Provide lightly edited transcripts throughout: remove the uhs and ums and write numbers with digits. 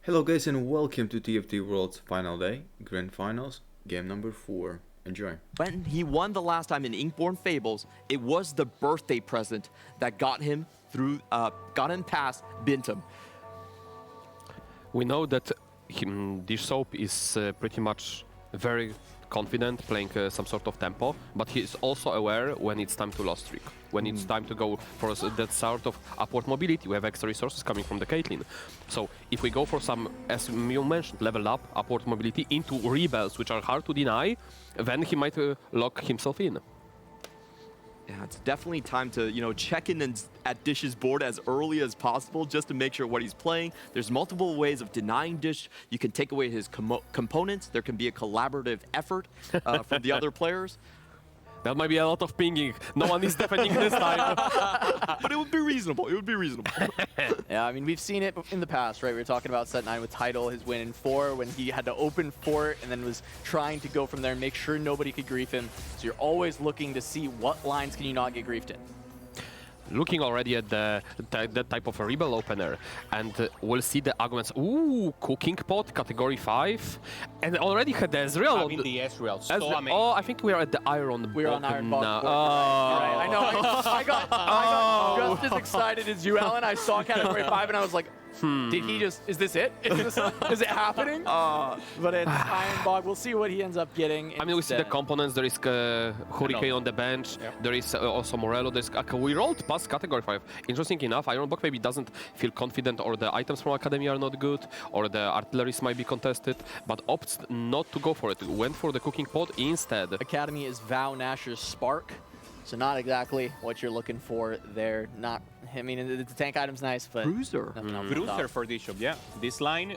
Hello guys and welcome to TFT World's final day, Grand Finals, game number 4. Enjoy. When he won the last time in Inkborn Fables, it was the birthday present that got him through, got him past Bintum. We know that Dish Soap is pretty much very confident playing some sort of tempo, but he is also aware when it's time to lost streak, when it's time to go for that sort of upward mobility. We have extra resources coming from the Caitlyn. So if we go for some, as you mentioned, level up, upward mobility into rebels, which are hard to deny, then he might lock himself in. Yeah, it's definitely time to, check in at Dish's board as early as possible just to make sure what he's playing. There's multiple ways of denying Dish. You can take away his components. There can be a collaborative effort from the other players. That might be a lot of pinging. No one is defending this time. But it would be reasonable. It would be reasonable. Yeah, I mean, we've seen it in the past, right? We were talking about set 9 with Tidal, his win in 4, when he had to open fort and then was trying to go from there and make sure nobody could grief him. So you're always looking to see what lines can you not get griefed in. Looking already at that type of a rebel opener, and we'll see the Augments. Ooh, cooking pot, category 5, and already had the Ezreal. I mean the Ezreal, so amazing. Oh, I think we are at the Iron. We're on Iron now. Box. Right. I know. I got just as excited as you, Alan. I saw category 5 and I was like, did he just, is this it? Is it happening? But it's Iron Bog. We'll see what he ends up getting. I mean, we see the components. There is Hurricane on the bench. Yep. There is also Morello. There's, we rolled past category 5. Interesting enough, Iron Bog maybe doesn't feel confident, or the items from Academy are not good, or the artilleries might be contested, but opts not to go for it. Went for the cooking pot instead. Academy is Val Nasher's Spark. So not exactly what you're looking for there. Not, I mean, the tank item's nice, but Bruiser. Bruiser for Bishop, yeah. This line,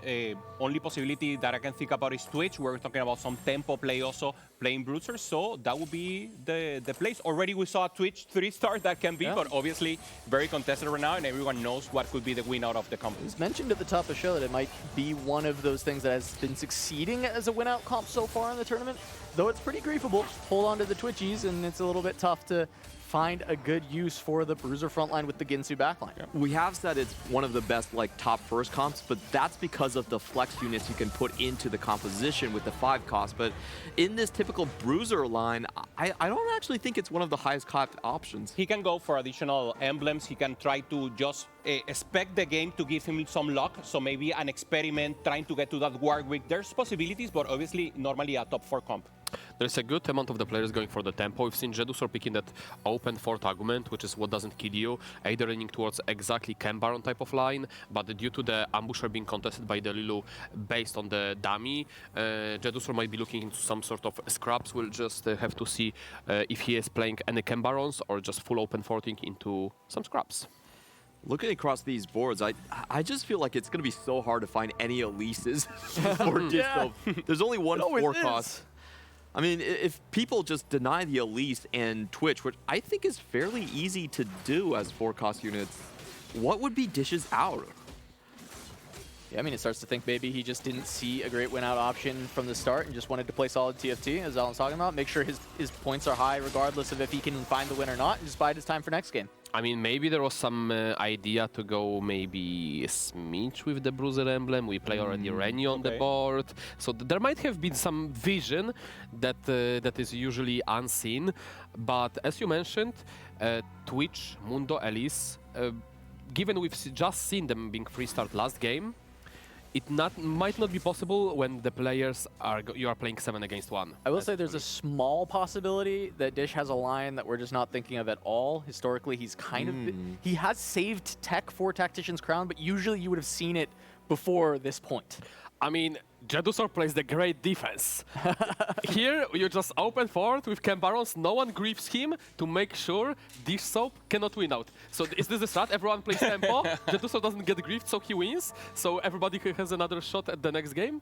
only possibility that I can think about is Twitch. We're talking about some tempo play also, playing Bruiser, so that would be the place. Already we saw a Twitch 3-star that can be, but obviously very contested right now, and everyone knows what could be the win out of the comp. It's mentioned at the top of the show that it might be one of those things that has been succeeding as a win-out comp so far in the tournament. Though it's pretty griefable, hold on to the Twitchies, and it's a little bit tough to find a good use for the Bruiser frontline with the Ginsu backline. Yeah. We have said it's one of the best top first comps, but that's because of the flex units you can put into the composition with the 5 cost. But in this typical Bruiser line, I don't actually think it's one of the highest cost options. He can go for additional emblems. He can try to just expect the game to give him some luck. So maybe an experiment trying to get to that Warwick. There's possibilities, but obviously normally a top 4 comp. There's a good amount of the players going for the tempo. We've seen Jedusor picking that open fort argument, which is what doesn't kill you, either leaning towards exactly Cam Baron type of line, but due to the ambusher being contested by the Lilu based on the dummy, Jedusor might be looking into some sort of scraps. We'll just have to see if he is playing any Cam Barons or just full open forting into some scraps. Looking across these boards, I just feel like it's going to be so hard to find any Elises for Dish Soap. There's only one 4 cost. I mean, if people just deny the Elise and Twitch, which I think is fairly easy to do as 4 cost units, what would be Dish's out? Yeah, I mean, it starts to think maybe he just didn't see a great win-out option from the start and just wanted to play solid TFT, as Alan's talking about. Make sure his points are high regardless of if he can find the win or not, and just bide his time for next game. I mean, maybe there was some idea to go maybe Smidge with the Bruiser emblem. We play already Rennie on the board. So there might have been some vision that that is usually unseen. But as you mentioned, Twitch, Mundo, Elise, given we've just seen them being 3-starred last game, it might not be possible when the players you are playing 7 against 1. I will say there's a small possibility that Dish has a line that we're just not thinking of at all. Historically, he's kind of he has saved tech for Tactician's Crown, but usually you would have seen it before this point. I mean, Jedusor plays the great defense. Here, you just open fort with Cam Barons, no one griefs him to make sure Dish Soap cannot win out. So is this the strat? Everyone plays tempo, Jedusor doesn't get griefed, so he wins. So everybody has another shot at the next game.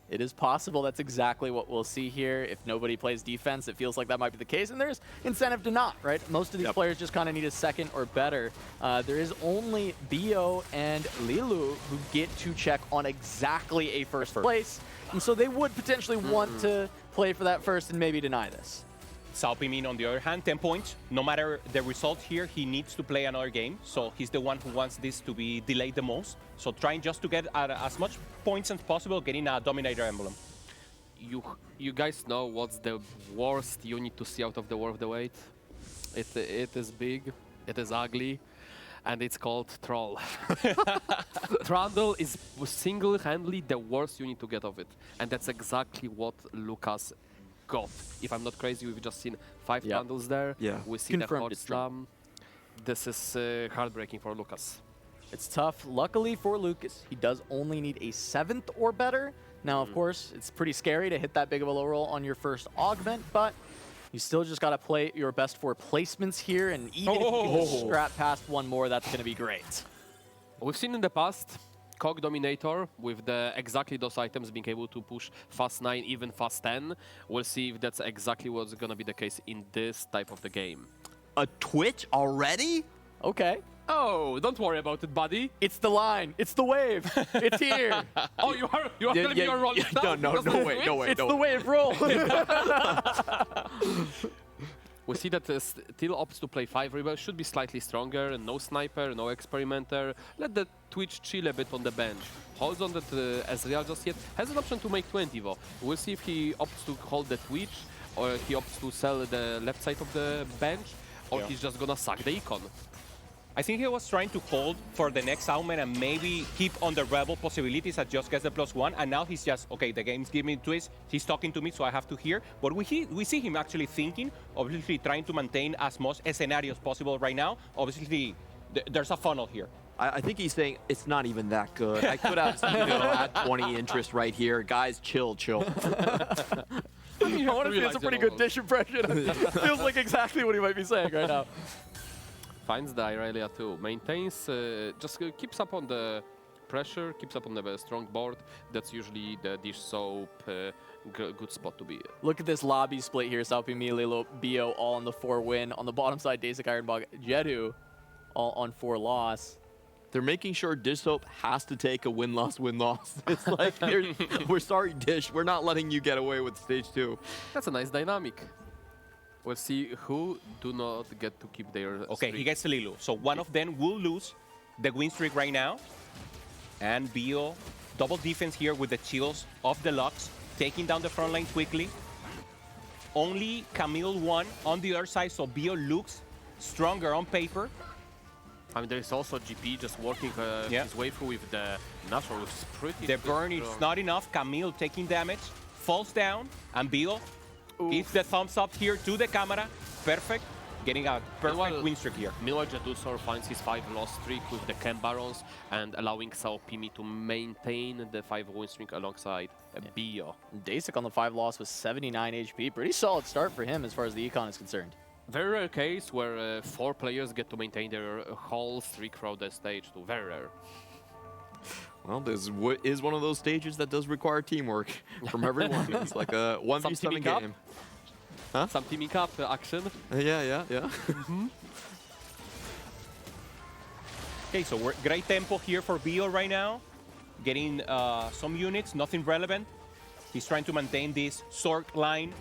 It is possible that's exactly what we'll see here. If nobody plays defense, it feels like that might be the case. And there's incentive to not, right? Most of these players just kind of need a second or better. There is only Bio and Lilu who get to check on exactly a first place. And so they would potentially want to play for that first and maybe deny this. Sao Pimin, on the other hand, 10 points. No matter the result here, he needs to play another game. So he's the one who wants this to be delayed the most. So trying just to get as much points as possible, getting a Dominator emblem. You guys know what's the worst you need to see out of the War of the Wait? It is big, it is ugly, and it's called Troll. Trundle is single-handedly the worst you need to get of it. And that's exactly what Lucas got. If I'm not crazy, we've just seen 5 Trundles there. Yeah. We see Confirmed the Hot it's true. Slam. This is heartbreaking for Lucas. It's tough. Luckily for Lucas, he does only need a 7th or better. Now, of course, it's pretty scary to hit that big of a low roll on your first augment, but you still just got to play your best for placements here, and even if you can just scrap past one more, that's going to be great. We've seen in the past Cog Dominator with exactly those items being able to push fast 9, even fast 10. We'll see if that's exactly what's going to be the case in this type of the game. A Twitch already? Okay. Oh, don't worry about it, buddy. It's the line. It's the wave. It's here. Oh, you are telling me you're rolling down? No, wait. It's the wave roll. We see that still opts to play 5 Rebel, should be slightly stronger, no Sniper, no Experimenter. Let the Twitch chill a bit on the bench. Holds on that Ezreal just yet. Has an option to make 20 though. We'll see if he opts to hold the Twitch, or he opts to sell the left side of the bench, or he's just gonna suck the econ. I think he was trying to hold for the next augment and maybe keep on the Rebel possibilities that just gets the +1. And now he's just, okay, the game's giving me twist. He's talking to me, so I have to hear. But we see him actually thinking, obviously trying to maintain as much scenarios possible right now. Obviously, there's a funnel here. I think he's saying it's not even that good. I could have at 20 interest right here. Guys, chill. I want to say it's a pretty good dish impression. Feels like exactly what he might be saying right now. Finds the Irelia too. Maintains, just keeps up on the pressure, keeps up on the strong board. That's usually the dish soap good spot to be. Look at this lobby split here. Salpi, Lilo, Bio all on the 4 win. On the bottom side, Dasik, Ironbog, Jedu all on 4 loss. They're making sure Dish Soap has to take a win-loss. It's like, we're sorry, Dish. We're not letting you get away with stage 2. That's a nice dynamic. We'll see who do not get to keep their Okay, streak. he gets Lilu. So one of them will lose the win streak right now. And Bio, double defense here with the chills of the Lux, taking down the front line quickly. Only Camille won on the other side, so Bio looks stronger on paper. I mean, there's also GP just working his way through with the natural, which is pretty The burn is not enough. Camille taking damage, falls down, and Bio gives the thumbs up here to the camera. Perfect. Getting a perfect win streak here. Meanwhile, Jadusor finds his 5-loss streak with the Chem Barons and allowing Sao Pimi to maintain the 5-win streak alongside Bio. Dasik on the 5 loss with 79 HP. Pretty solid start for him as far as the econ is concerned. Very rare case where 4 players get to maintain their whole streak throughout the stage too. Very rare. Well, this is one of those stages that does require teamwork from everyone. It's like a 1v7 game. Huh? Some teaming up action. Yeah. Okay, so we're great tempo here for Bio right now. Getting some units, nothing relevant. He's trying to maintain this sword line.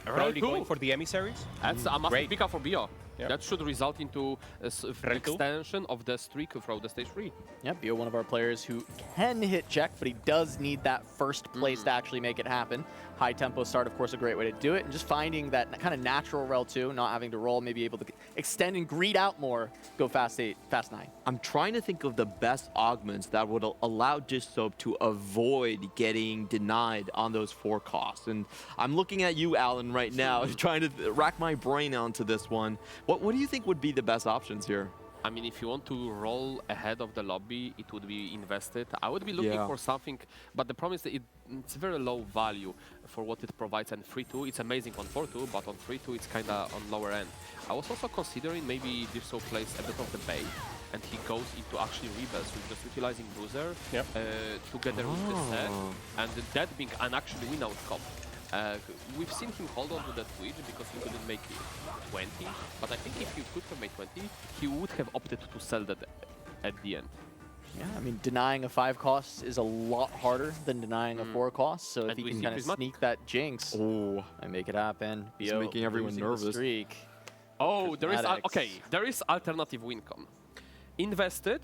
Probably going for the emissaries. That's a massive pick up for Bio. Yep. That should result into extension of the streak throughout the stage 3. Yeah, Bio, one of our players who can hit check, but he does need that first place to actually make it happen. High tempo start, of course, a great way to do it. And just finding that kind of natural rel too, not having to roll, maybe able to extend and greed out more, go fast 8, fast 9. I'm trying to think of the best augments that would allow Dish Soap to avoid getting denied on those 4 costs. And I'm looking at you, Alan, right now, trying to rack my brain onto this one. What do you think would be the best options here? I mean, if you want to roll ahead of the lobby, it would be invested. I would be looking for something, but the problem is that it's very low value for what it provides. And 3-2, it's amazing on 4-2, but on 3-2, it's kind of on lower end. I was also considering maybe Dirso plays a bit of the bait, and he goes into actually rebels with just utilizing Bruiser together with the set, and that being an actually win outcome. We've seen him hold on to that Twitch because he couldn't make 20, but I think if he could have made 20, he would have opted to sell that at the end. Yeah, I mean, denying a 5 cost is a lot harder than denying a 4 cost. So if And he we can see kind of Prismatic. sneak that jinx Oh, and make it happen, He's BO making everyone losing the nervous. streak. Oh, there is Prismatics. okay. There is alternative wincon. Invested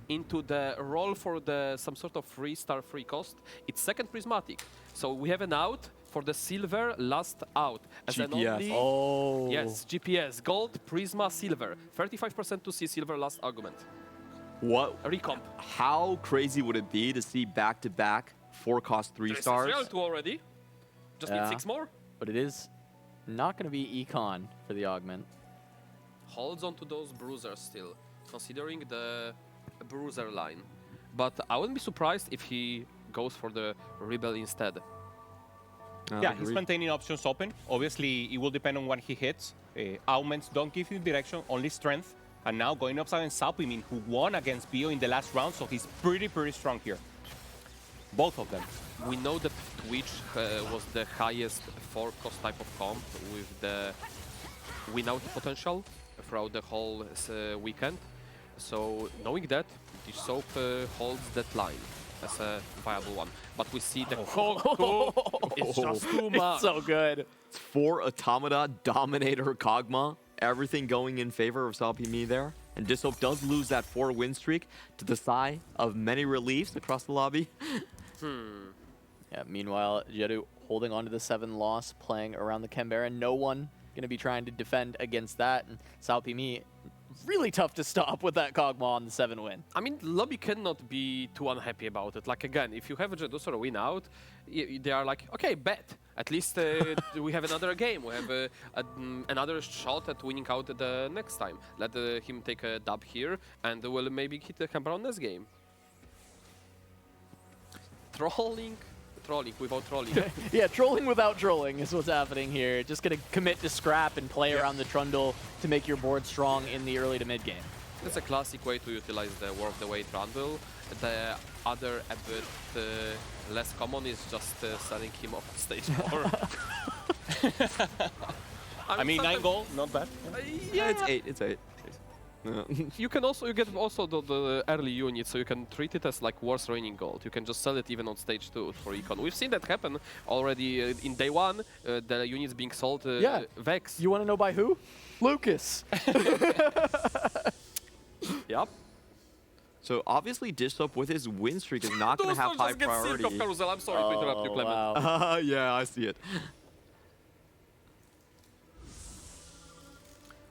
into the roll for the some sort of 3-star free cost. It's second prismatic, so we have an out for the silver last out. As an GPS. only, Oh. yes, GPS, gold, prisma, silver, 35% to see silver last augment. what? A recomp. How crazy would it be to see back-to-back 4-cost 3 There is stars? Israel 2 already. Just Yeah. need 6 more. But it is not going to be econ for the augment. Holds on to those bruisers still, considering the bruiser line. But I wouldn't be surprised if he goes for the rebel instead. Yeah, he's maintaining options open. Obviously, it will depend on what he hits. Augments don't give you direction, only strength. And now going up against Salpimin, who won against Bio in the last round, so he's pretty strong here. Both of them. We know that Twitch was the highest 4-cost type of comp with the win-out potential throughout the whole weekend. So knowing that, the Soap holds that line as a viable one. But we see the Koku, it's just too much. It's so good. 4 Automata, Dominator, Kog'Maw, everything going in favor of Salpimi there. And Dishope does lose that 4-win streak to the sigh of many reliefs across the lobby. Yeah, meanwhile, Jedu holding on to the 7 loss, playing around the Canberra. No one going to be trying to defend against that. And Salpimi, really tough to stop with that Kog'Maw on the 7 win. I mean, lobby cannot be too unhappy about it. Like, again, if you have a Jedusor win out, they are like, okay, bet. At least we have another game. We have another shot at winning out the next time. Let him take a dub here, and we'll maybe hit the Canberra on this game. Trolling without trolling. Yeah, trolling without trolling is what's happening here. Just going to commit to scrap and play around the Trundle to make your board strong in the early to mid game. That's a classic way to utilize the War of the Way Trundle. The other, a bit less common, is just selling him off stage 4. I mean, 9 gold, not bad. Yeah, It's 8. It's 8. you get also the early units, so you can treat it as like worse raining gold. You can just sell it even on stage 2 for econ. We've seen that happen already in day 1. The units being sold Vex. You want to know by who? Lucas. Yep. So obviously Dishope with his win streak is not going to have high priority. Of Carousel. I'm sorry to interrupt you, Clement. Wow. Yeah, I see it.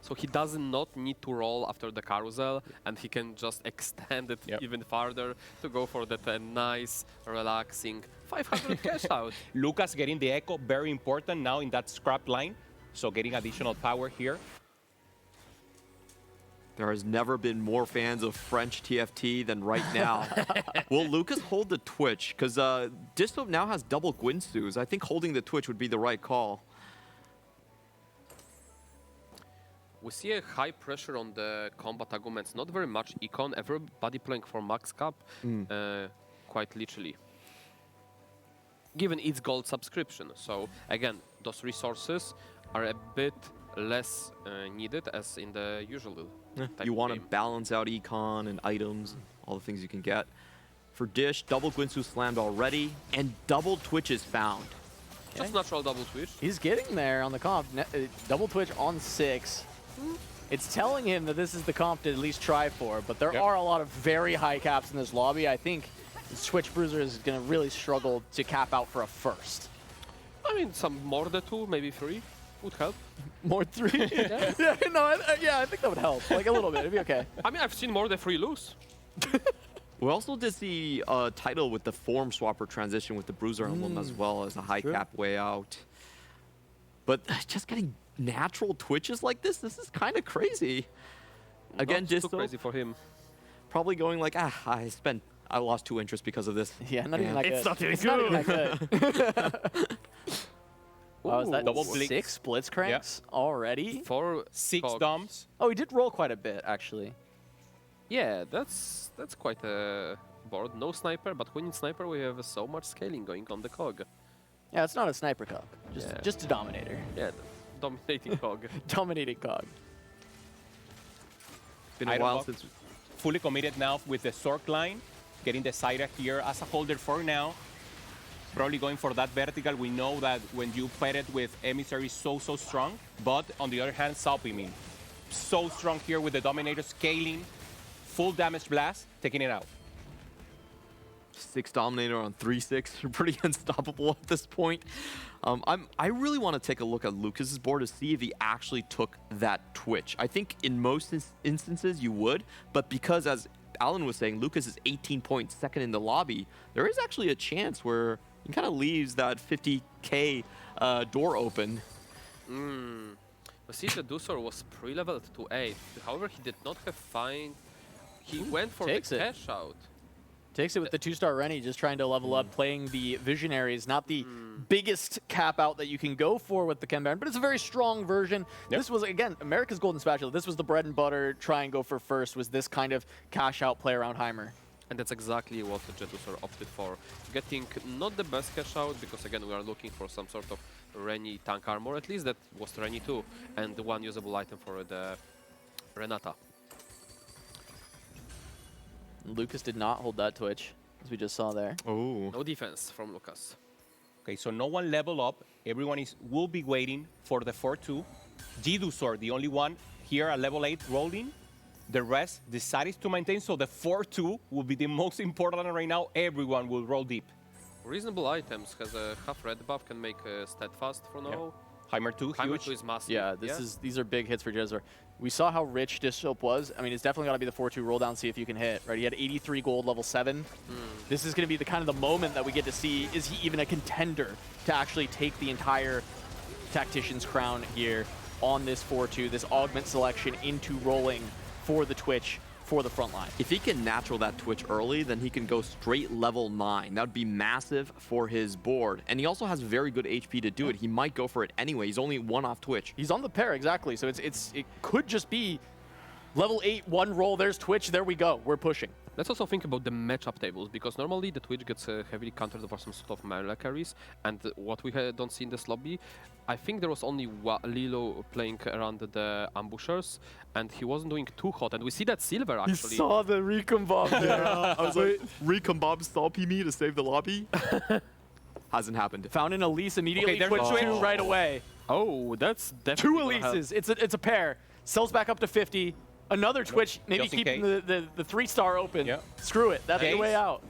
So he does not need to roll after the Carousel, and he can just extend it even farther to go for that nice, relaxing 500 cash out. Lucas getting the echo, very important now in that scrap line. So getting additional power here. There has never been more fans of French TFT than right now. Will Lucas hold the Twitch? Because Dishope now has double Gwinsus. I think holding the Twitch would be the right call. We see a high pressure on the combat arguments, not very much econ, everybody playing for max cap, quite literally. Given its gold subscription. So again, those resources are a bit less needed as in the usual type You of want to game. balance out econ and items, all the things you can get. For Dish, double Gwinsu slammed already, and double Twitch is found. Just natural double twitch. He's getting there on the comp. Double Twitch on 6. It's telling him that this is the comp to at least try for, but there are a lot of very high caps in this lobby. I think Twitch Bruiser is going to really struggle to cap out for a first. I mean, some more than 2, maybe 3 would help. More 3? I think that would help. Like a little bit, it'd be okay. I mean, I've seen more than 3 lose. We also did see a title with the form swapper transition with the Bruiser emblem as well as a high cap way out. But just getting natural Twitches like this is kind of crazy. Again, Not just too crazy for him. probably going like, I lost 2 interest because of this. Yeah, not even that good. It's not even It's not even that good. Oh, is that Double blink. 6 Blitzcranks already? 4 6 cogs. dumps. Oh, he did roll quite a bit, actually. Yeah, that's quite a board. No sniper, but when in sniper we have so much scaling going on the cog. Yeah, it's not a sniper cog. Yeah. Just a dominator. Yeah, the dominating cog. Dominating cog. Been a Item while buff. since fully committed now with the Zork line, getting the Zyra here as a holder for now. Probably going for that vertical. We know that when you pair it with Emissary, so strong. But on the other hand, Salpimi, so strong here with the Dominator scaling, full damage blast, taking it out. 6 Dominator on 3-6. You're pretty unstoppable at this point. I really want to take a look at Lucas's board to see if he actually took that Twitch. I think in most instances you would, but because, as Alan was saying, Lucas is 18 points second in the lobby, there is actually a chance where he kind of leaves that 50k door open. We see the Dusor was pre-leveled to 8. However, he did not have find. He went for the cash out. Takes it with the 2-star Rennie, just trying to level up, playing the Visionaries. Not the biggest cap out that you can go for with the Chem Baron, but it's a very strong version. Yep. This was, again, America's Golden Spatula. This was the bread and butter, try and go for first, was this kind of cash out play around Heimer. And that's exactly what the Jetusor opted for. Getting not the best cash out, because again, we are looking for some sort of Rennie tank armor. At least that was Rennie too, and one usable item for the Renata. Lucas did not hold that Twitch, as we just saw there. Oh. No defense from Lucas. Okay, so no one level up. Everyone will be waiting for the 4-2. G-Dusor, the only one here at level 8 rolling. The rest decided to maintain, so the 4-2 will be the most important right now. Everyone will roll deep. Reasonable items. Has a half red buff, can make steadfast for now. Yep. Heimer 2, Heimer huge. 2 is massive. Yeah, these are big hits for Jetusor. We saw how rich Dishope was. I mean, it's definitely got to be the 4-2 roll down, see if you can hit, right? He had 83 gold, level 7. This is going to be the kind of the moment that we get to see, is he even a contender to actually take the entire Tactician's crown here on this 4-2, this augment selection into rolling for the Twitch, for the front line. If he can natural that Twitch early, then he can go straight level 9. That would be massive for his board. And he also has very good HP to do it. He might go for it anyway. He's only 1 off Twitch. He's on the pair, exactly. So it could just be level 8, 1 roll, there's Twitch, there we go, we're pushing. Let's also think about the matchup tables, because normally the Twitch gets heavily countered over some sort of melee carries, and what we don't see in this lobby, I think there was only Lilo playing around the ambushers, and he wasn't doing too hot, and we see that Silver actually. He saw the recon bomb there. I was like, recon bomb Salpy me to save the lobby? Hasn't happened. Found an Elise immediately, Okay, Twitch there's 2 right away. Oh, that's definitely 2 Elises, it's a pair. Sells back up to 50. Another Twitch, maybe Just in keeping case. the 3-star open. Yeah. Screw it, that's the way out.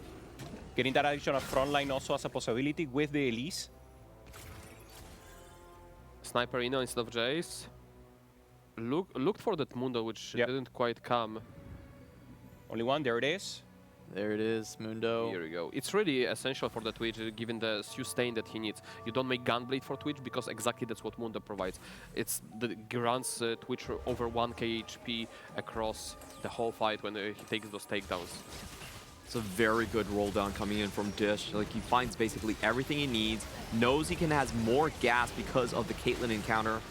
Getting that additional front line also as a possibility with the Elise. Sniperino instead of Jace. Looked for that Mundo, which didn't quite come. Only one, there it is. There it is, Mundo. Here we go. It's really essential for the Twitch, given the sustain that he needs. You don't make Gunblade for Twitch, because exactly that's what Mundo provides. It's the grants Twitch over 1k HP across the whole fight when he takes those takedowns. It's a very good roll down coming in from Dish. Like, he finds basically everything he needs, knows he can has more gas because of the Caitlyn encounter.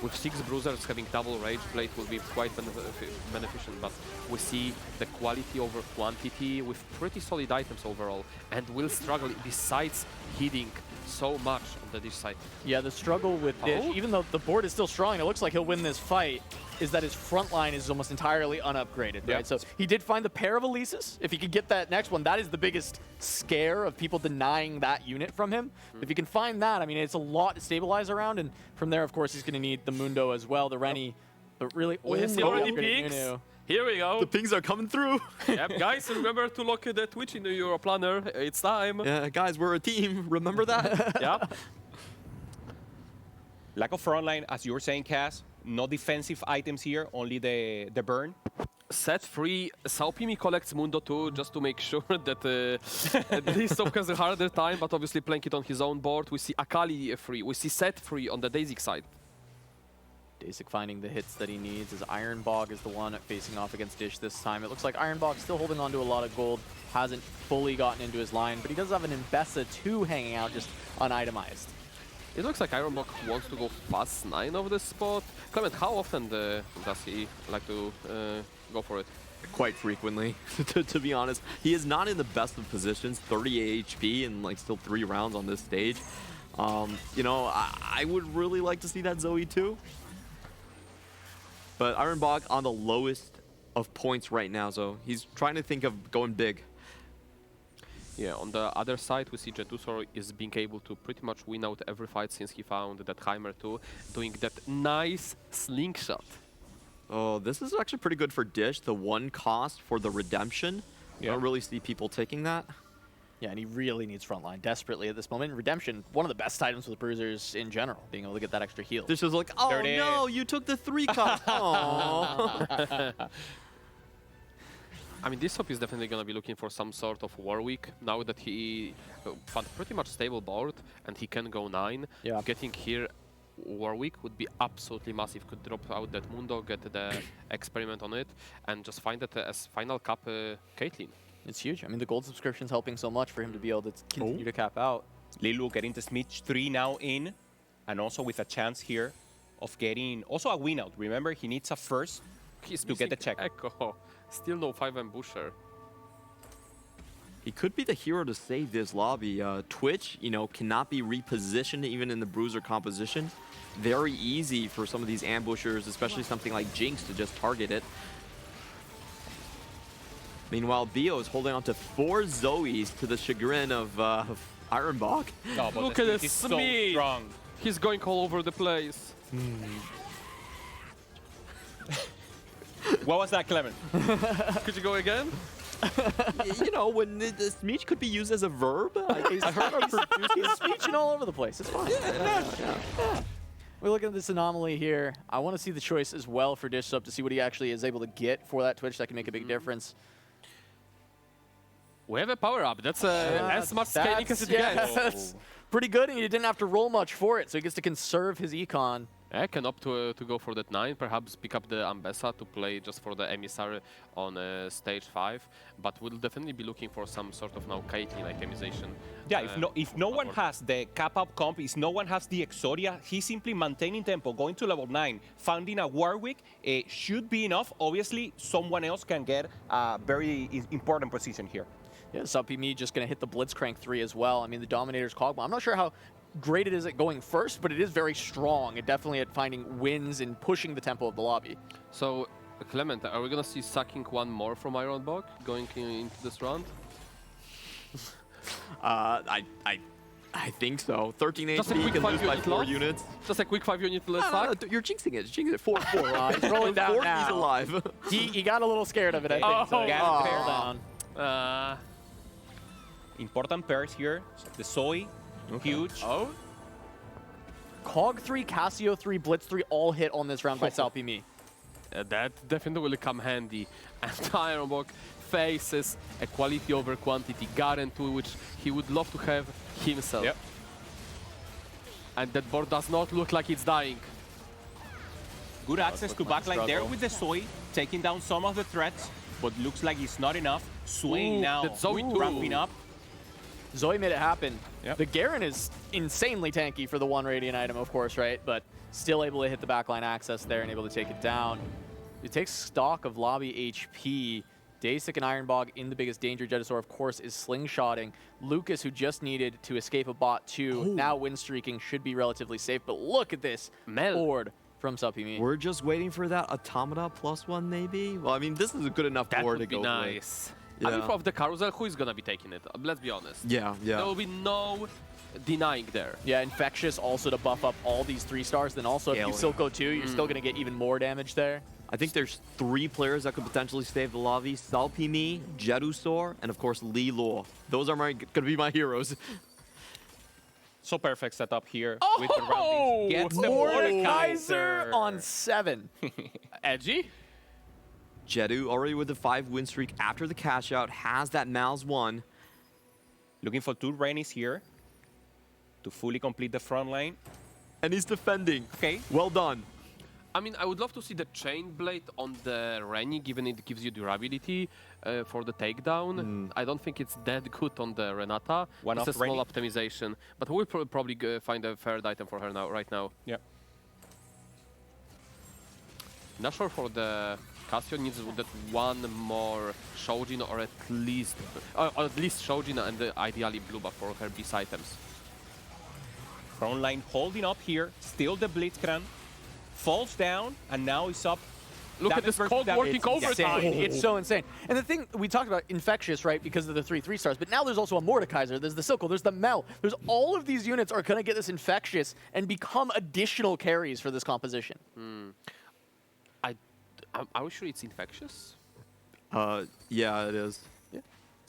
With 6 Bruisers having double Rage Blade will be quite beneficial, but we see the quality over quantity with pretty solid items overall, and will struggle besides hitting so much on the Dish side. Yeah, the struggle with Dish, even though the board is still strong, it looks like he'll win this fight, is that his front line is almost entirely unupgraded, right? So he did find the pair of Elises. If he could get that next one, that is the biggest scare of people denying that unit from him. If he can find that, I mean, it's a lot to stabilize around, and from there, of course, he's going to need the Mundo as well, the Rennie, but really only already upgraded peaks. Nunu. Here we go. The pings are coming through. Yep, guys, remember to lock the Twitch in your planner. It's time. Yeah, guys, we're a team. Remember that? Yep. Lack of front line, as you were saying, Cass. No defensive items here, only the burn. Set free, Salpimi collects Mundo too, just to make sure that Dishope has a harder time, but obviously playing it on his own board. We see Akali free, we see Set free on the Daisy side. Dasik finding the hits that he needs, as Iron Bog is the one facing off against Dish this time. It looks like Iron Bog still holding on to a lot of gold, hasn't fully gotten into his line, but he does have an Imbessa 2 hanging out, just unitemized. It looks like Ironblock wants to go fast 9 of this spot. Clement, how often does he like to go for it? Quite frequently, to be honest. He is not in the best of positions, 30 HP and like still 3 rounds on this stage. You know, I would really like to see that Zoe too. But Iron Bog on the lowest of points right now, so he's trying to think of going big. Yeah, on the other side, we see Jedusor is being able to pretty much win out every fight since he found that Heimer 2, doing that nice slingshot. Oh, this is actually pretty good for Dish. The 1 cost for the redemption. I don't really see people taking that. Yeah, and he really needs frontline desperately at this moment. Redemption, one of the best items with bruisers in general, being able to get that extra heal. Dish is like, oh Dirty. no, you took the 3 cost. Aww. I mean, Decisive is definitely going to be looking for some sort of Warwick now that he found pretty much stable board and he can go 9. Yeah. Getting here Warwick would be absolutely massive. Could drop out that Mundo, get the experiment on it, and just find it as final cap Caitlyn. It's huge. I mean, the gold subscription's helping so much for him to be able to continue to cap out. Lilu getting the Smidge 3 now in, and also with a chance here of getting also a win out. Remember, he needs a first He's to get the missing check. Echo. Still no 5 ambusher. He could be the hero to save this lobby. Twitch, you know, cannot be repositioned even in the bruiser composition. Very easy for some of these ambushers, especially something like Jinx, to just target it. Meanwhile, Bio is holding on to 4 Zoes to the chagrin of Ironbach. No, but Look the at Smidge this is so Smidge. strong. He's going all over the place. What was that, Clement? Could you go again? You know, when the Smidge could be used as a verb. I heard He's speeching all over the place. It's fine. We're looking at this anomaly here. I want to see the choice as well for Dish Sub to see what he actually is able to get for that Twitch. That can make a big difference. We have a power up. That's as much scaling as it gets. That's pretty good, and he didn't have to roll much for it, so he gets to conserve his econ. I can opt to go for that 9, perhaps pick up the Ambessa to play just for the Emissary on stage 5, but we'll definitely be looking for some sort of now Caitlyn itemization. Yeah, if no one has the cap up comp, if no one has the Exodia, he's simply maintaining tempo, going to level 9, finding a Warwick should be enough. Obviously, someone else can get a very important position here. Yeah, Suppy just going to hit the Blitzcrank 3 as well. I mean, the Dominator's Cogma. I'm not sure how great it is at going first, but it is very strong. It definitely at finding wins and pushing the tempo of the lobby. So, Clement, are we gonna see sucking one more from Ironbog going into this round? I think so. 13 Just a HP quick can 5 lose by unit 4 loss? units. Just a quick 5 unit less suck? You're jinxing it. Jinxing it. 4-4. He's rolling down 4, now. he's alive. He got a little scared of it, I think. Oh, so he got oh. fair down. Important pairs here. The Zoe, huge. Oh? Cog 3, Casio 3, Blitz 3 all hit on this round by Salpimi. That definitely will come handy. And Ironbog faces a quality over quantity guarantee, which he would love to have himself. Yep. And that board does not look like it's dying. Good access to backline there with the Zoe, taking down some of the threats, but looks like it's not enough. Swaying Ooh, now, that Zoe too. ramping up. Zoe made it happen. Yep. The Garen is insanely tanky for the 1 Radiant item, of course, right? But still able to hit the backline access there and able to take it down. It takes stock of lobby HP. Dasik and Ironbog in the biggest danger. Jedusor, of course, is slingshotting. Lucas, who just needed to escape a bot 2, now win streaking, should be relatively safe. But look at this board from Suppy. We're just waiting for that Automata +1, maybe? Well, I mean, this is a good enough That board would to be go nice. Yeah. I mean, of the Carousel, who is gonna be taking it? Let's be honest. Yeah, yeah. There will be no denying there. Yeah, Infectious also to buff up all these 3 stars. Then also, if you Silco 2, you're still going to get even more damage there. I think there's 3 players that could potentially save the lobby. Salpimi, Jedusor, and of course Lilo. Those are gonna be my heroes. So perfect setup here Oh! with the roundings. Gets the Mordekaiser Mordekaiser on 7. Edgy? Jedu already with the 5 win streak after the cash out, has that Mal's 1. Looking for 2 Rainies here to fully complete the front line. And he's defending. Okay. Well done. I mean, I would love to see the Chain Blade on the Rennie, given it gives you durability for the takedown. I don't think it's that good on the Renata. One it's a off small Rennie. optimization, but we'll probably find a third item for her now, right now. Yeah. Not sure for the Casio needs that one more Shojin or at least Shojin and ideally blue buff for her beast items. Front line holding up here. Still the Blitzcrank. Falls down, and now he's up Look at this code working overtime. It's so insane. And the thing, we talked about Infectious, right, because of the 3 stars, but now there's also a Mordekaiser, there's the Silco, there's the Mel. There's all of these units are going to get this Infectious and become additional carries for this composition. Are we sure it's Infectious? Yeah, it is.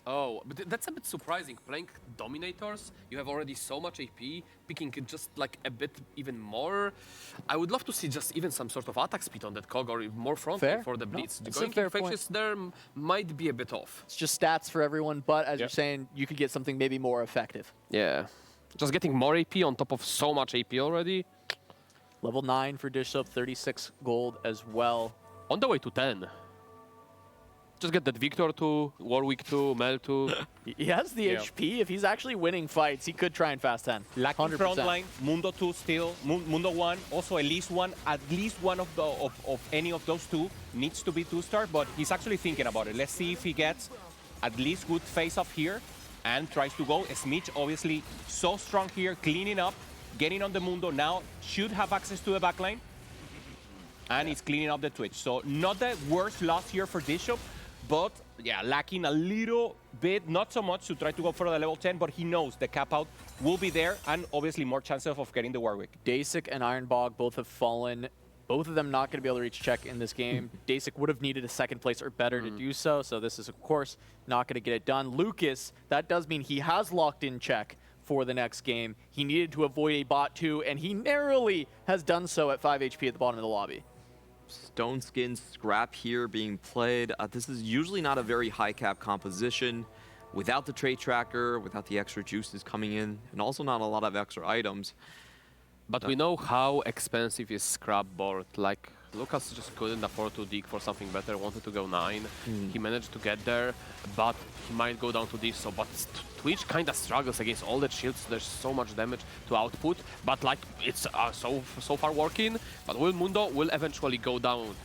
Oh, but that's a bit surprising. Playing Dominators, you have already so much AP, picking it just like a bit even more. I would love to see just even some sort of attack speed on that Cog or more front for the Blitz. It's a Going fair Infectious there might be a bit off. It's just stats for everyone, but as you're saying, you could get something maybe more effective. Yeah. Just getting more AP on top of so much AP already. Level 9 for Dish Soap, 36 gold as well. On the way to 10. Just get that Victor 2, Warwick 2, Mel 2. He has the HP. If he's actually winning fights, he could try and fast 10. Lucky 100%. front line, Mundo 2 still, Mundo 1, also at least one of the of any of those two needs to be 2-star, but he's actually thinking about it. Let's see if he gets at least good face-off here and tries to go. Smith obviously so strong here, cleaning up, getting on the Mundo now, should have access to the backline, and he's cleaning up the Twitch. So not the worst loss here for Bishop, but yeah, lacking a little bit, not so much to try to go for the level 10, but he knows the cap out will be there and obviously more chances of getting the Warwick. Dasic and Ironbog both have fallen. Both of them not going to be able to reach check in this game. Dasic would have needed a second place or better to do so, so this is, of course, not going to get it done. Lucas, that does mean he has locked in check for the next game. He needed to avoid a bot 2, and he narrowly has done so at 5 HP at the bottom of the lobby. Stone Skin Scrap here being played. This is usually not a very high cap composition. Without the trait tracker, without the extra juices coming in, and also not a lot of extra items. But we know how expensive is Scrap board. Like, Lucas just couldn't afford to dig for something better, wanted to go 9. He managed to get there, but he might go down to this. So, but Twitch kind of struggles against all the shields. There's so much damage to output, but like it's so far working. But Mundo will eventually go down.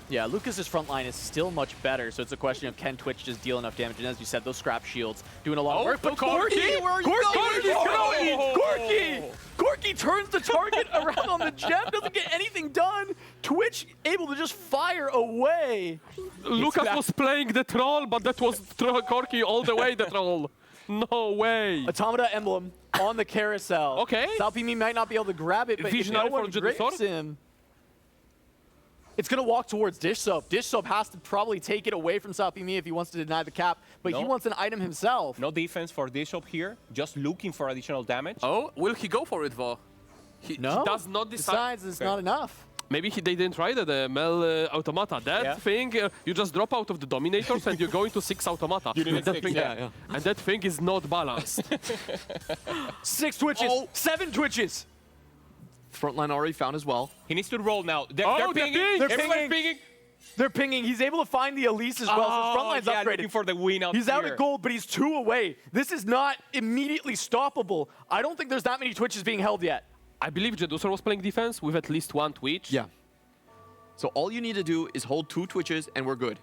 Yeah, Lucas's front line is still much better, so it's a question of can Twitch just deal enough damage? And as you said, those scrap shields doing a lot of work. But Corky! Where are you going? Corky! Corky turns the target around on the gem, doesn't get anything done. Twitch able to just fire away. Lucas was playing the troll, but that was Corky all the way, the troll. No way. Automata emblem on the carousel. Okay. Salpimi might not be able to grab it, but if Visionary no one for grips him, it's going to walk towards Dish Soap. Dish Soap has to probably take it away from Salpimi if he wants to deny the cap, but he wants an item himself. No defense for Bishop here, just looking for additional damage. Oh, will he go for it though? He does not decide. Decides it's not enough. Maybe they didn't try the Mel Automata. That thing, you just drop out of the Dominators and you go into 6 Automata. You need 6, And that thing is not balanced. 6 twitches, 7 twitches. Frontline already found as well. He needs to roll now. They're they're pinging. pinging. Everyone's pinging. They're pinging. He's able to find the Elise as well, so his front line's upgraded. Looking for the win out He's here. out of gold, but he's 2 away. This is not immediately stoppable. I don't think there's that many twitches being held yet. I believe Jeduser was playing defense with at least 1 Twitch. Yeah. So all you need to do is hold 2 Twitches and we're good.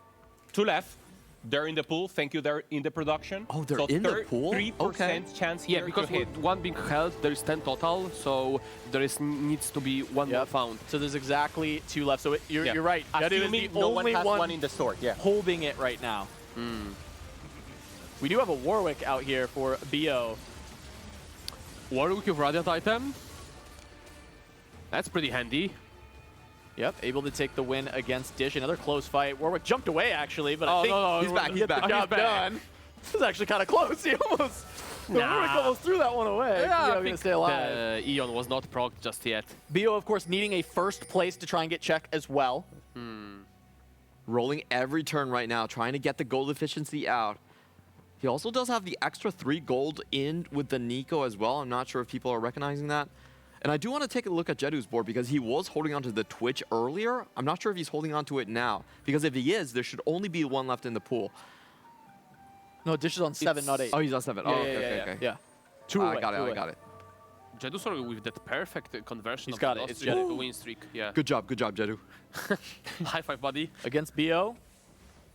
2 left. They're in the pool. Thank you. They're in the production. Oh, they're so in the pool? 3% chance here Yeah, because to hit. with 1 being held, there is 10 total, so there needs to be 1 more found. So there's exactly 2 left. So you're right. Jedu is the no one only has one one in the store. Yeah. holding it right now. We do have a Warwick out here for BO. Warwick with Radiant item. That's pretty handy. Yep, able to take the win against Dish. Another close fight. Warwick jumped away, actually, but I think he's back. He's back. the job done. This is actually kind of close. He almost, Warwick almost threw that one away. Yeah, I think stay alive. the Eon was not procced just yet. BO, of course, needing a first place to try and get check as well. Rolling every turn right now, trying to get the gold efficiency out. He also does have the extra 3 gold in with the Nico as well. I'm not sure if people are recognizing that. And I do want to take a look at Jedu's board because he was holding onto the Twitch earlier. I'm not sure if he's holding onto it now. Because if he is, there should only be 1 left in the pool. No, Dish is on 7, not 8. Oh, he's on 7. Yeah. 2 away. I got it. Jeduser with that perfect conversion He's of got the it. lost It's streak Jedu. to win streak. Yeah. Good job, Jedu. High five, buddy. Against BO.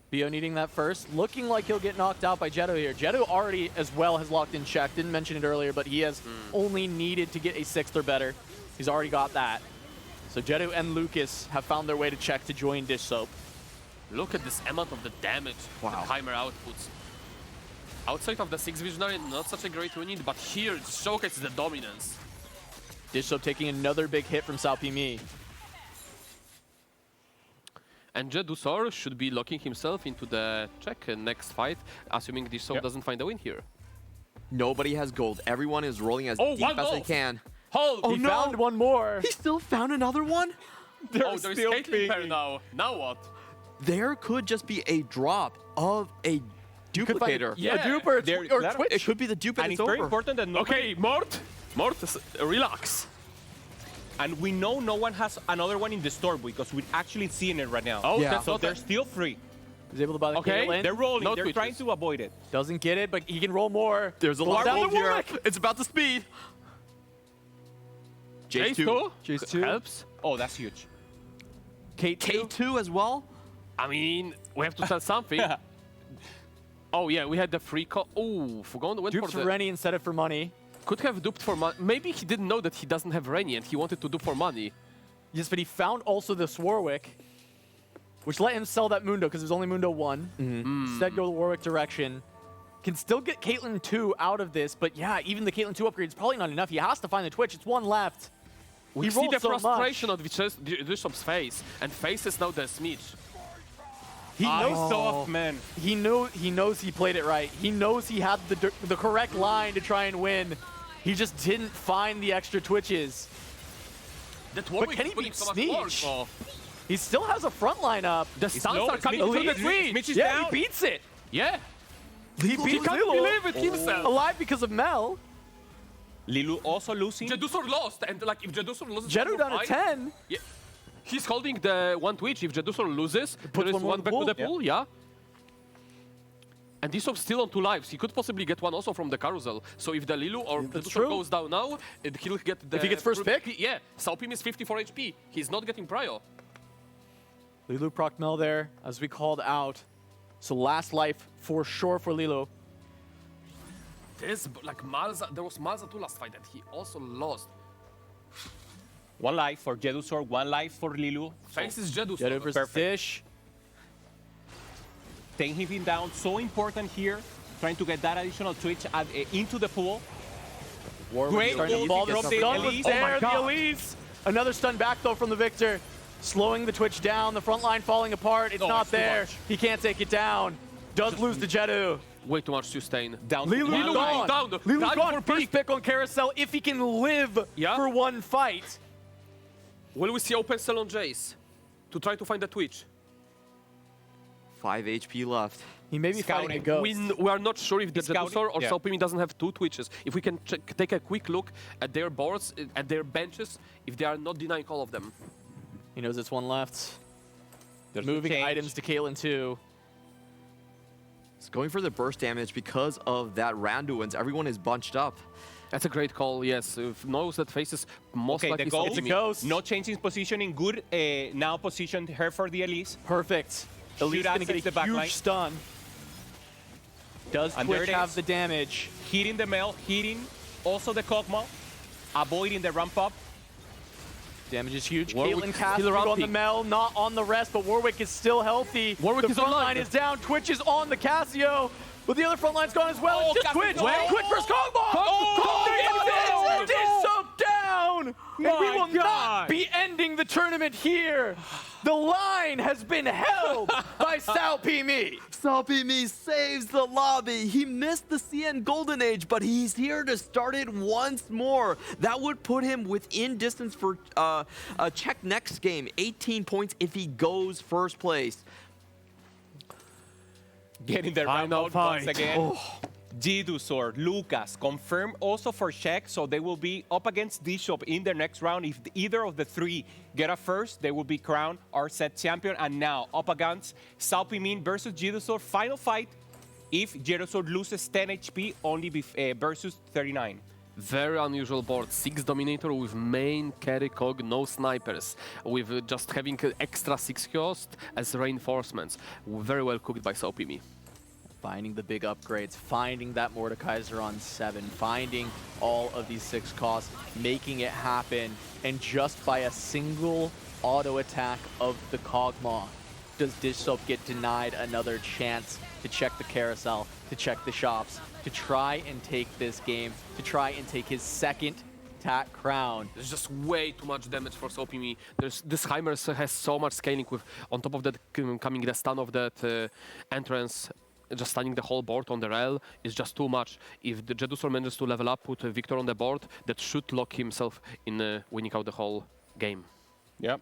BO needing that first. Looking like he'll get knocked out by Jedu here. Jedu already as well has locked in check. Didn't mention it earlier, but he has only needed to get a 6th or better. He's already got that. So Jedu and Lucas have found their way to check to join Dish Soap. Look at this amount of the damage the timer outputs. Outside of the 6 Visionary, not such a great unit, but here it showcases the dominance. Dish Soap taking another big hit from Salpimi. And Jedusor should be locking himself into the check next fight, assuming Dish Soap doesn't find a win here. Nobody has gold. Everyone is rolling as deep one as they gold. can. Oh, He found one more. He still found another one? there's Caitlyn pair now. Now what? There could just be a drop of a duplicator. Yeah. A duper There- or that- Twitch. It could be the dupe and And it's it's very over. important that nobody, Okay, Mort, relax. and we know no one has another one in the store because we're actually seeing it right now. Oh, Yeah. that's So not they're still free. He's able to buy the Okay. Caitlyn. They're rolling. No they're Twitches. trying to avoid it. Doesn't get it, but he can roll more. There's a Pulls lot down of the here. Warwick. It's about the speed. Jace J2. 2 helps. Oh, that's huge. K2 as well. I mean, we have to sell something. Oh yeah, we had the free call. Oh, Fugon went Dupes for for the... Rennie instead of for money. Could have duped for money. Maybe he didn't know that he doesn't have Rennie and he wanted to dupe for money. Yes, but he found also this Warwick, which let him sell that Mundo because it was only Mundo 1. Instead, go the Warwick direction. Can still get Caitlyn 2 out of this, but yeah, even the Caitlyn 2 upgrade is probably not enough. He has to find the Twitch. It's one left. We He see rolled the so much. frustration on Bishop's face, and faces now the smidge. He knows Soft, man. He knows he played it right. He knows he had the correct line to try and win. He just didn't find the extra Twitches. That But can he beat Sneech? He still has a front line up. The stuns are coming Sneech- through the Sneech- tweet. Sneech is Yeah, down. he beats it. Yeah, He he beats can't Lilo. believe it himself. Alive because of Mel. Lilu also losing. Jedusor lost, and like if Jedusor loses, Jedu one down more to fight, 10. Yeah, he's holding the one Twitch. If Jedusor loses, there is one more one in the back to the pool. pool. Yeah. And Disop's still on 2 lives. He could possibly get one also from the Carousel. So if the Lilu or That's Jedusor true. goes down now, he'll get the... If he gets first pick? Yeah, Salpim is 54 HP. He's not getting prio. Lilu proc Mel there, as we called out. So last life for sure for Lilo. This, like Malza, there was Malza 2 last fight that he also lost. One life for Jedusor, one life for Lilu. Faces Jedusor. Jedu versus Perfect. Dish. Taking him down, so important here. Trying to get that additional Twitch into the pool. Great Starting to ult ball from the the stun was Elise. there, Oh my the God. Elise. Another stun back though from the Victor. Slowing the Twitch down, the front line falling apart. It's Oh, not it's too there. much. He can't take it down. Does lose to Jedu. Way too much sustain. Down Lilu's one Lilu life. gone. down. Lilu's Dive gone. for First peak. pick on Carousel if he can live Yeah. for one fight. Will we see open cell on Jace to try to find the Twitch? 5 HP left. He may be fighting a Scouting. ghost. We are not sure if the He's scouting? Jedusor or Yeah. Salpimi doesn't have 2 Twitches. If we can take a quick look at their boards, at their benches, if they are not denying all of them. He knows it's one left. There's Moving a change. items to Caitlyn too. It's going for the burst damage because of that Randuin's. Everyone is bunched up. That's a great call, yes. If knows that faces most Okay, likely the ghost. It's a Salpimi. ghost. No change in positioning. Good. Now positioned her for the Elise. Perfect. Elise gonna access get the a back huge line. stun. Does And there Twitch it have is. the damage? Hitting the Mel, hitting also the Kog'Maw. Avoiding the ramp up. Damage is huge. Warwick Caitlyn still casts around on the peak. Mel, not on the rest, but Warwick is still healthy. Warwick the is front online. line is down. Twitch is on the Casio, but the other front line's gone as well. Oh, It's just Casio. Twitch. Well. Twitch versus Kog'Maw. Oh, It is so down. And we My will not God. be ending the tournament here. The line has been held by Salpimi. Salpimi saves the lobby. He missed the CN Golden Age, but he's here to start it once more. That would put him within distance for a check next game. 18 points if he goes first place. Getting the ramp Final out once fight. again. Jedusor, Lucas, confirmed also for check, so they will be up against Bishop in the next round. If either of the 3 get a first, they will be crowned our set champion. And now up against Salpimin versus Jedusor. Final fight if Jedusor loses 10 HP only versus 39. Very unusual board. 6 Dominator with main carry cog, no snipers. With just having extra 6 cost as reinforcements. Very well cooked by Salpimi. finding the big upgrades, finding that Mordekaiser on 7, finding all of these 6 costs, making it happen, and just by a single auto attack of the Kog'Maw, does Decisive get denied another chance to check the carousel, to check the shops, to try and take this game, to try and take his second TAC crown. There's just way too much damage for SOPME. This Heimer has so much scaling with, on top of that, coming the stun of that entrance, just stunning the whole board on the rail is just too much. If the Jedusor manages to level up, put Victor on the board, that should lock himself in winning out the whole game. Yep.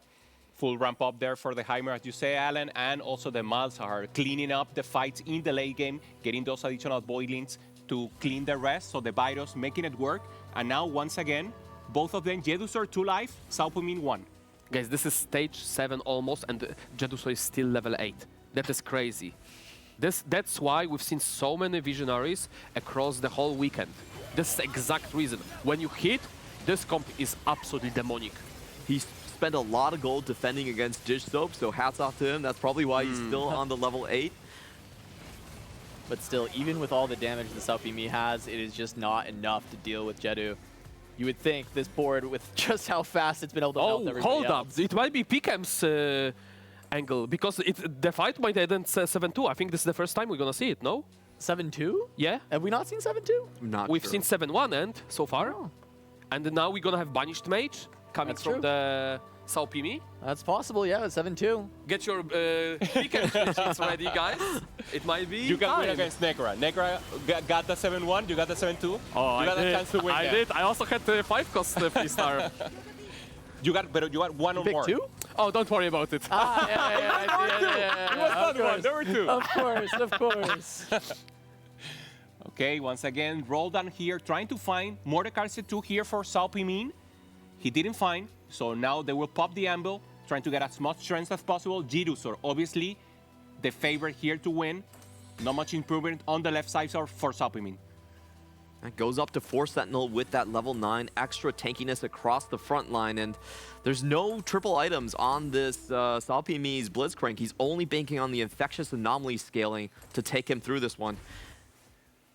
Full ramp up there for the Heimer, as you say, Alan, and also the Malzahar cleaning up the fights in the late game, getting those additional Boilings to clean the rest, so the Virus making it work. And now, once again, both of them, Jedusor 2 life, SOPME 1. Guys, this is stage 7 almost, and Jedusor is still level 8. That is crazy. That's why we've seen so many Visionaries across the whole weekend. This is the exact reason. When you hit, this comp is absolutely demonic. He spent a lot of gold defending against Dish Soap, so hats off to him. That's probably why he's still on the level 8. But still, even with all the damage the SOPME has, it is just not enough to deal with Jedu. You would think this board, with just how fast it's been able to melt everybody hold else. up. It might be Picam's angle, because the fight might end 7-2. I think this is the first time we're gonna see it, no? 7-2? Yeah. Have we not seen 7-2? Not We've sure. seen 7-1 end so far. Oh. And now we're gonna have Banished Mage coming That's from true. the SOPME. That's possible, yeah, 7-2. Get your Picam machines ready, guys. It might be You can win time. against Negra. Negra got the 7-1, you got the 7-2. Oh, you got a chance to win I there. did. I also had 5 cost free star. But you got one or Pick more. 2? Oh, don't worry about it. You was not one, there were 2. Of course, of course. Okay, once again, roll down here, trying to find Mordekaiser 2 here for SOPME. He didn't find, so now they will pop the Anvil, trying to get as much strength as possible. Jedusor, obviously, the favorite here to win. Not much improvement on the left side for SOPME. That goes up to 4 Sentinel with that level 9 extra tankiness across the front line, and there's no triple items on this SOPME's Blitzcrank. He's only banking on the Infectious Anomaly scaling to take him through this one.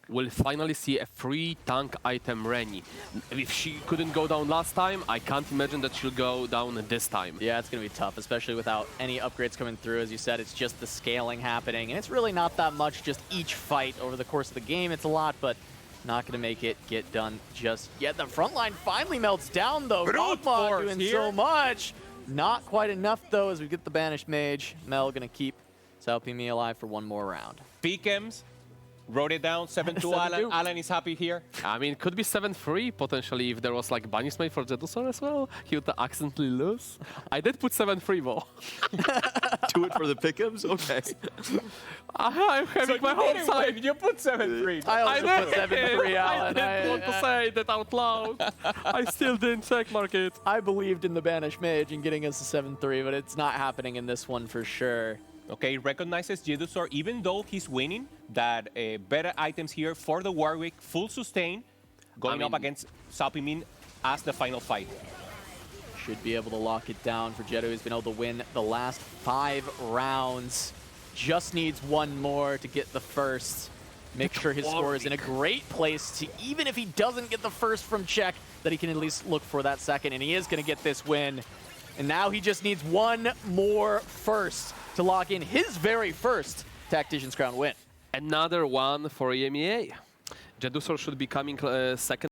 We'll finally see a free tank item Reni. If she couldn't go down last time, I can't imagine that she'll go down this time. Yeah, it's going to be tough, especially without any upgrades coming through. As you said, it's just the scaling happening, and it's really not that much, just each fight over the course of the game. It's a lot, but not going to make it get done just yet. The front line finally melts down, though. Kog'Maw doing so much. Not quite enough, though, as we get the Banished Mage. Mel going to keep SOPME alive for one more round. Picams, wrote it down, 7-2 Alan. 7-2. Alan is happy here. I mean, it could be 7-3 potentially if there was like Banished Mage for Jedusor as well. He would accidentally lose. I did put 7-3 though. Do it for the Pickums? Okay. I'm having my whole side. You put 7-3. I also put 7-3, Alan. I didn't want to say that out loud. I still didn't check mark it. I believed in the Banished Mage and getting us a 7-3, but it's not happening in this one for sure. Okay, recognizes Jedusor, even though he's winning, that better items here for the Warwick, full sustain, going up against SOPME as the final fight. Should be able to lock it down for Jedu. He's been able to win the last 5 rounds. Just needs one more to get the first. Make sure his score is in a great place to, even if he doesn't get the first from check, that he can at least look for that second, and he is going to get this win. And now he just needs one more first to lock in his very first Tactician's Crown win. Another one for EMEA. Jedusor should be coming second.